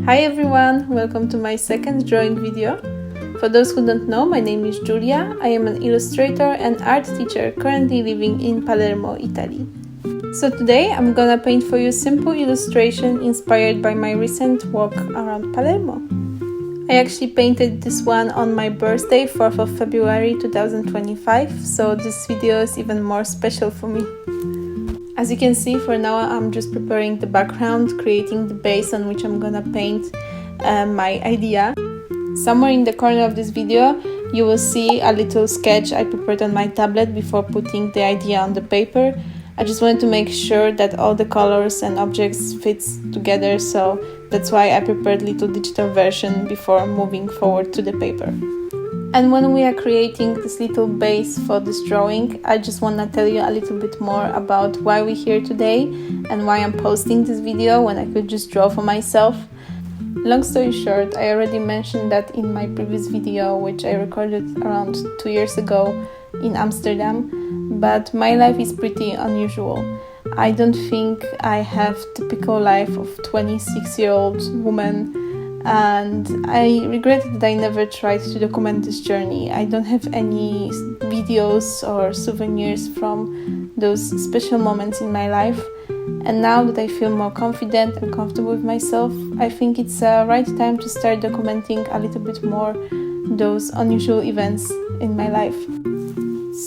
Hi everyone, welcome to my second drawing video. For those who don't know, my name is Julia. I am an illustrator and art teacher currently living in Palermo, Italy. So today I'm gonna paint for you simple illustration inspired by my recent walk around Palermo. I actually painted this one on my birthday, 4th of February 2025, so this video is even more special for me. As you can see, for now I'm just preparing the background, creating the base on which I'm gonna paint my idea. Somewhere in the corner of this video you will see a little sketch I prepared on my tablet before putting the idea on the paper. I just wanted to make sure that all the colors and objects fits together, so that's why I prepared a little digital version before moving forward to the paper. And when we are creating this little base for this drawing, I just want to tell you a little bit more about why we're here today and why I'm posting this video when I could just draw for myself. Long story short, I already mentioned that in my previous video, which I recorded around 2 years ago in Amsterdam, but my life is pretty unusual. I don't think I have typical life of 26-year-old woman, and I regret that I never tried to document this journey. I don't have any videos or souvenirs from those special moments in my life, and now that I feel more confident and comfortable with myself, I think it's the right time to start documenting a little bit more those unusual events in my life.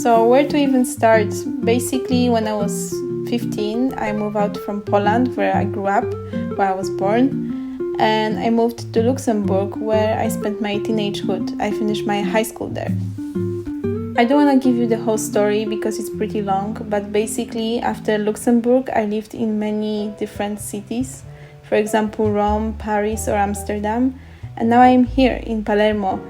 So where to even start? Basically, when I was 15, I moved out from Poland, where I grew up, where I was born, and I moved to Luxembourg, where I spent my teenagehood. I finished my high school there. I don't want to give you the whole story because it's pretty long, but basically after Luxembourg I lived in many different cities, for example Rome, Paris or Amsterdam, and now I'm here in Palermo.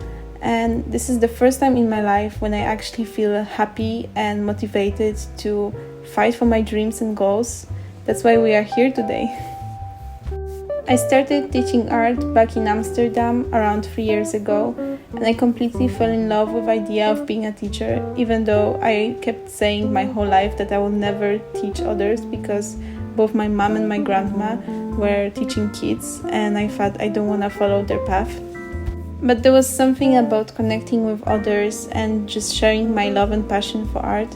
And this is the first time in my life when I actually feel happy and motivated to fight for my dreams and goals. That's why we are here today. I started teaching art back in Amsterdam around 3 years ago, and I completely fell in love with the idea of being a teacher, even though I kept saying my whole life that I will never teach others because both my mom and my grandma were teaching kids, and I thought I don't want to follow their path. But there was something about connecting with others and just sharing my love and passion for art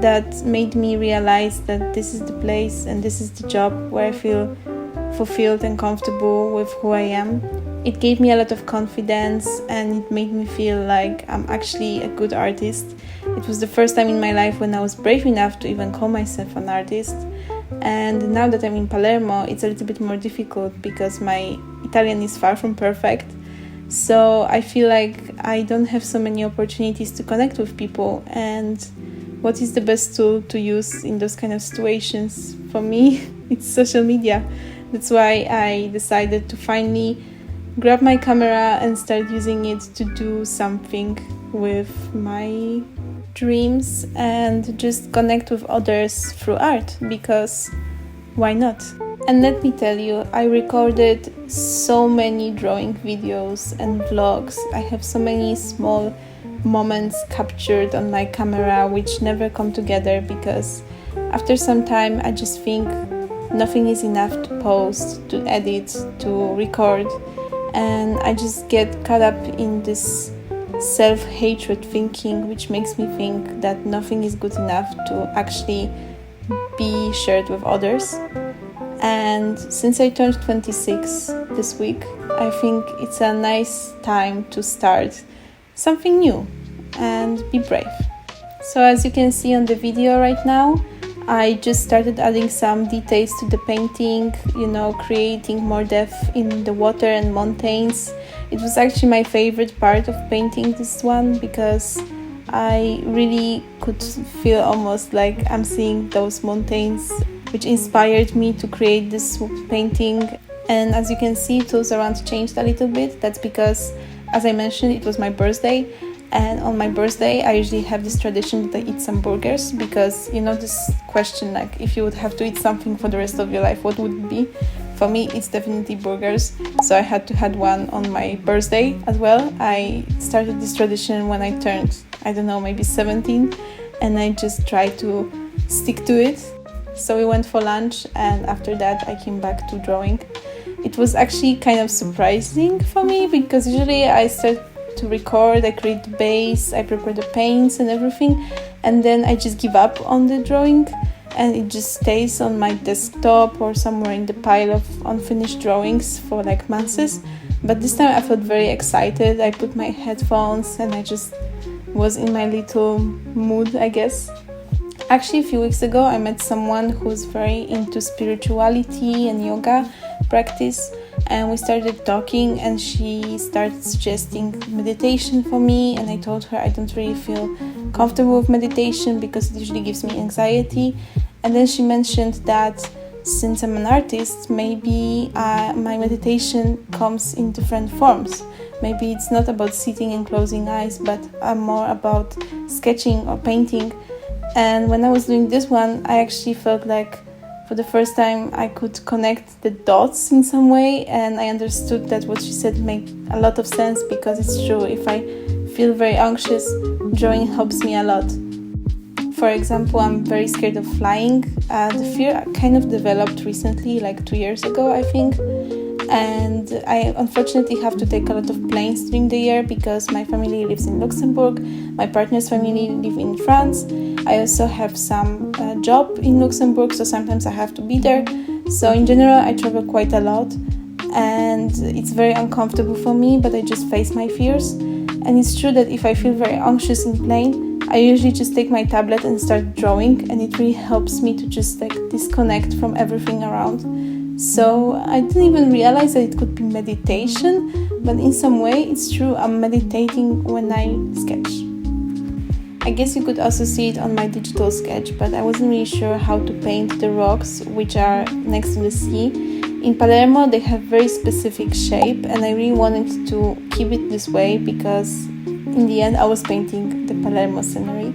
that made me realize that this is the place and this is the job where I feel fulfilled and comfortable with who I am. It gave me a lot of confidence and it made me feel like I'm actually a good artist. It was the first time in my life when I was brave enough to even call myself an artist. And now that I'm in Palermo, it's a little bit more difficult because my Italian is far from perfect. So I feel like I don't have so many opportunities to connect with people, and what is the best tool to use in those kind of situations? For me, it's social media. That's why I decided to finally grab my camera and start using it to do something with my dreams and just connect with others through art, because why not? And let me tell you, I recorded so many drawing videos and vlogs. I have so many small moments captured on my camera which never come together because after some time I just think nothing is enough to post, to edit, to record, and I just get caught up in this self-hatred thinking, which makes me think that nothing is good enough to actually be shared with others. And since I turned 26 this week, I think it's a nice time to start something new and be brave. So as you can see on the video right now, I just started adding some details to the painting, creating more depth in the water and mountains. It was actually my favorite part of painting this one because I really could feel almost like I'm seeing those mountains, which inspired me to create this painting. And as you can see, tools around changed a little bit. That's because, as I mentioned, it was my birthday, and on my birthday I usually have this tradition that I eat some burgers, because this question, like if you would have to eat something for the rest of your life, what would it be? For me it's definitely burgers, so I had to have one on my birthday as well. I started this tradition when I turned, I don't know, maybe 17, and I just tried to stick to it. So we went for lunch, and after that I came back to drawing. it was actually kind of surprising for me, because usually I start to record, I create the base, I prepare the paints and everything, and then I just give up on the drawing and it just stays on my desktop or somewhere in the pile of unfinished drawings for like months. But this time I felt very excited. I put my headphones and I just was in my little mood, I guess. Actually, a few weeks ago I met someone who's very into spirituality and yoga practice, and we started talking and she started suggesting meditation for me, and I told her I don't really feel comfortable with meditation because it usually gives me anxiety. And then she mentioned that since I'm an artist, maybe my meditation comes in different forms. Maybe it's not about sitting and closing eyes, but more about sketching or painting. And when I was doing this one, I actually felt like for the first time I could connect the dots in some way, and I understood that what she said made a lot of sense, because it's true. If I feel very anxious, drawing helps me a lot. For example, I'm very scared of flying. The fear kind of developed recently, like 2 years ago, I think. And I unfortunately have to take a lot of planes during the year because my family lives in Luxembourg, my partner's family live in France. I also have some job in Luxembourg, so sometimes I have to be there. So in general, I travel quite a lot and it's very uncomfortable for me, but I just face my fears. And it's true that if I feel very anxious in plane, I usually just take my tablet and start drawing, and it really helps me to just like disconnect from everything around. So I didn't even realize that it could be meditation, but in some way it's true, I'm meditating when I sketch. I guess you could also see it on my digital sketch, but I wasn't really sure how to paint the rocks which are next to the sea. In Palermo they have very specific shape, and I really wanted to keep it this way because in the end I was painting the Palermo scenery.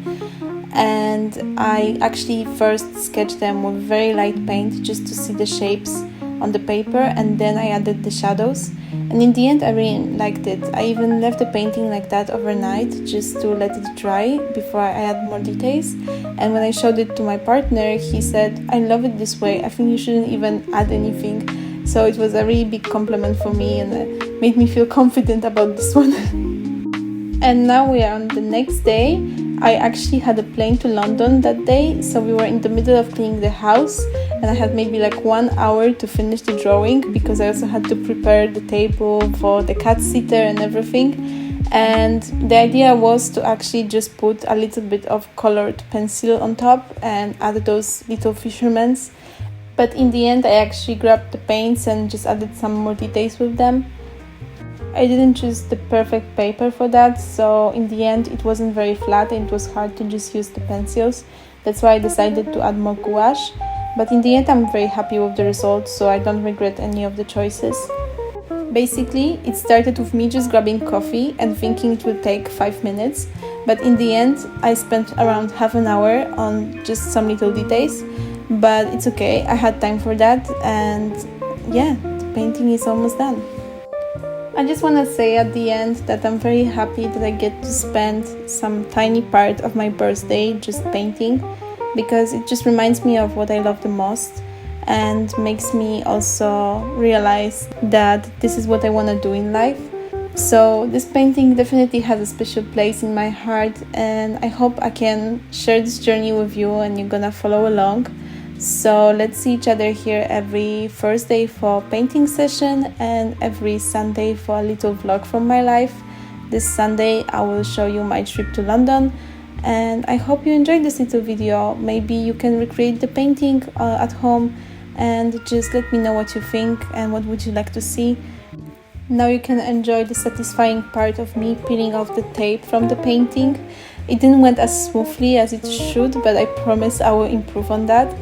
And I actually first sketched them with very light paint just to see the shapes on the paper, and then I added the shadows, and in the end I really liked it. I even left the painting like that overnight just to let it dry before I add more details, and when I showed it to my partner, he said, "I love it this way, I think you shouldn't even add anything." So it was a really big compliment for me, and it made me feel confident about this one. And now we are on the next day. I actually had a plane to London that day, so we were in the middle of cleaning the house, and I had maybe like 1 hour to finish the drawing because I also had to prepare the table for the cat sitter and everything. And the idea was to actually just put a little bit of colored pencil on top and add those little fishermans. But in the end I actually grabbed the paints and just added some more details with them. I didn't choose the perfect paper for that, so in the end it wasn't very flat and it was hard to just use the pencils. That's why I decided to add more gouache. But in the end I'm very happy with the result, so I don't regret any of the choices. Basically, it started with me just grabbing coffee and thinking it would take 5 minutes, but in the end I spent around half an hour on just some little details. But it's okay, I had time for that, and yeah, the painting is almost done. I just want to say at the end that I'm very happy that I get to spend some tiny part of my birthday just painting, because it just reminds me of what I love the most and makes me also realize that this is what I want to do in life. So this painting definitely has a special place in my heart, and I hope I can share this journey with you and you're gonna follow along. So let's see each other here every Thursday for painting session and every Sunday for a little vlog from my life. This Sunday I will show you my trip to London, and I hope you enjoyed this little video. Maybe you can recreate the painting at home and just let me know what you think and what would you like to see. Now you can enjoy the satisfying part of me peeling off the tape from the painting. It didn't went as smoothly as it should, but I promise I will improve on that.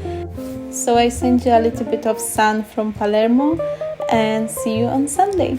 So I sent you a little bit of sun from Palermo, and see you on Sunday.